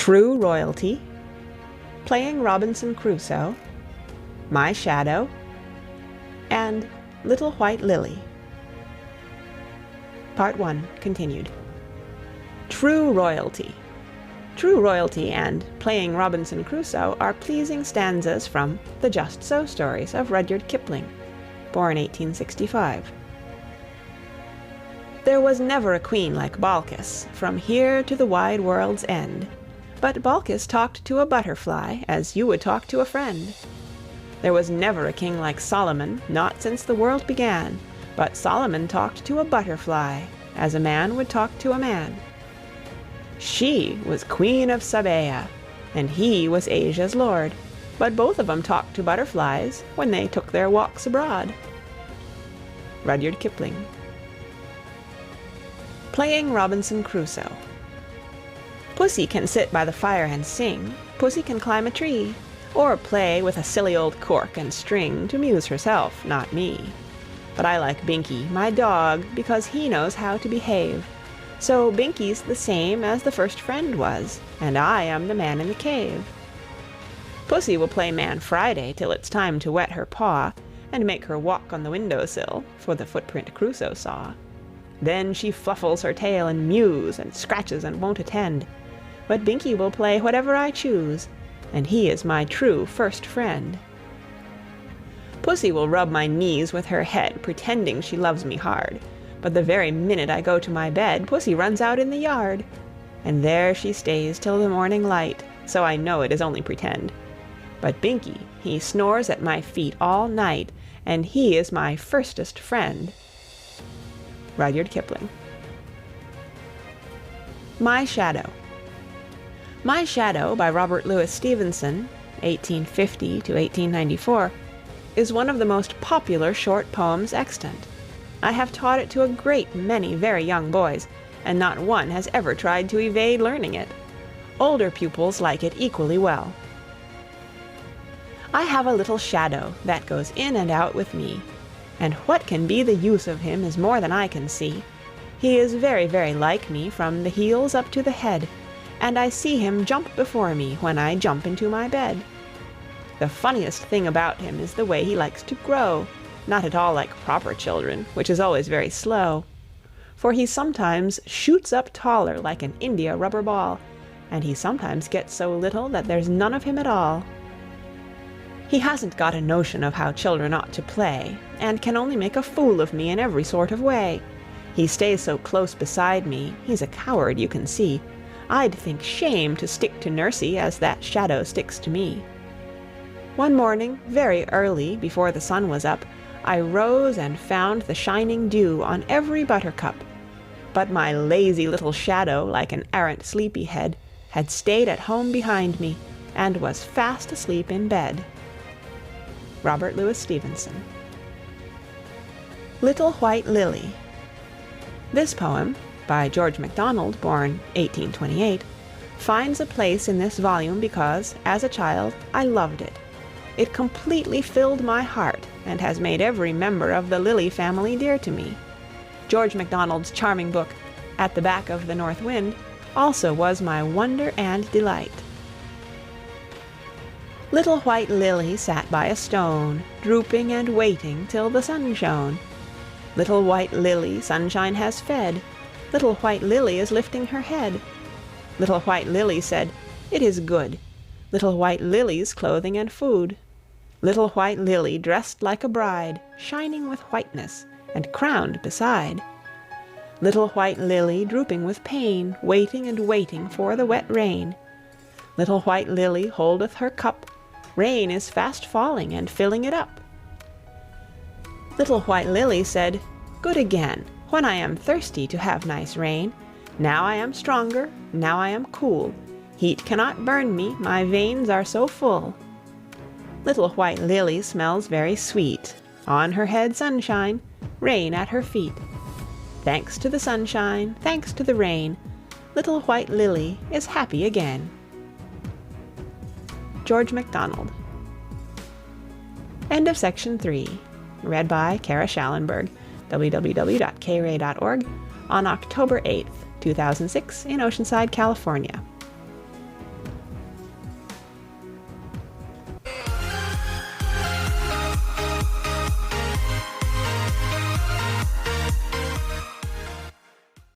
True Royalty, Playing Robinson Crusoe, My Shadow, and Little White Lily. Part 1 continued. True Royalty. True Royalty and Playing Robinson Crusoe are pleasing stanzas from the Just So stories of Rudyard Kipling, born 1865. There was never a queen like Balkis, from here to the wide world's end. But Balkis talked to a butterfly as you would talk to a friend. There was never a king like Solomon, not since the world began. But Solomon talked to a butterfly, as a man would talk to a man. She was Queen of Sabea, and he was Asia's lord. But both of them talked to butterflies when they took their walks abroad. Rudyard Kipling. Playing Robinson Crusoe. Pussy can sit by the fire and sing, Pussy can climb a tree, or play with a silly old cork and string to amuse herself, not me. But I like Binky, my dog, because he knows how to behave. So Binky's the same as the first friend was, and I am the man in the cave. Pussy will play Man Friday till it's time to wet her paw, and make her walk on the window-sill, for the footprint Crusoe saw. Then she fluffles her tail and mews, and scratches and won't attend. But Binky will play whatever I choose, and he is my true first friend. Pussy will rub my knees with her head, pretending she loves me hard. But the very minute I go to my bed, Pussy runs out in the yard. And there she stays till the morning light, so I know it is only pretend. But Binky, he snores at my feet all night, and he is my firstest friend. Rudyard Kipling. My Shadow. My Shadow by Robert Louis Stevenson, 1850 to 1894, is one of the most popular short poems extant. I have taught it to a great many very young boys, and not one has ever tried to evade learning it. Older pupils like it equally well. I have a little shadow that goes in and out with me, and what can be the use of him is more than I can see. He is very, very like me from the heels up to the head, and I see him jump before me when I jump into my bed. The funniest thing about him is the way he likes to grow, not at all like proper children, which is always very slow. For he sometimes shoots up taller like an India rubber ball, and he sometimes gets so little that there's none of him at all. He hasn't got a notion of how children ought to play, and can only make a fool of me in every sort of way. He stays so close beside me, he's a coward, you can see. I'd think shame to stick to Nursey as that shadow sticks to me. One morning, very early, before the sun was up, I rose and found the shining dew on every buttercup. But my lazy little shadow, like an arrant sleepyhead, had stayed at home behind me, and was fast asleep in bed. Robert Louis Stevenson. Little White Lily. This poem, by George MacDonald, born 1828, finds a place in this volume because, as a child, I loved it. It completely filled my heart, and has made every member of the Lily family dear to me. George MacDonald's charming book, At the Back of the North Wind, also was my wonder and delight. Little White Lily sat by a stone, drooping and waiting till the sun shone. Little White Lily sunshine has fed, Little White Lily is lifting her head. Little White Lily said, "It is good." Little White Lily's clothing and food. Little White Lily dressed like a bride, shining with whiteness, and crowned beside. Little White Lily drooping with pain, waiting and waiting for the wet rain. Little White Lily holdeth her cup, rain is fast falling and filling it up. Little White Lily said, "Good again, when I am thirsty to have nice rain. Now I am stronger, now I am cool. Heat cannot burn me, my veins are so full." Little White Lily smells very sweet, on her head sunshine, rain at her feet. Thanks to the sunshine, thanks to the rain, Little White Lily is happy again. George MacDonald. End of section 3. Read by Kara Shallenberg, www.kray.org, on October 8th, 2006 in Oceanside, California.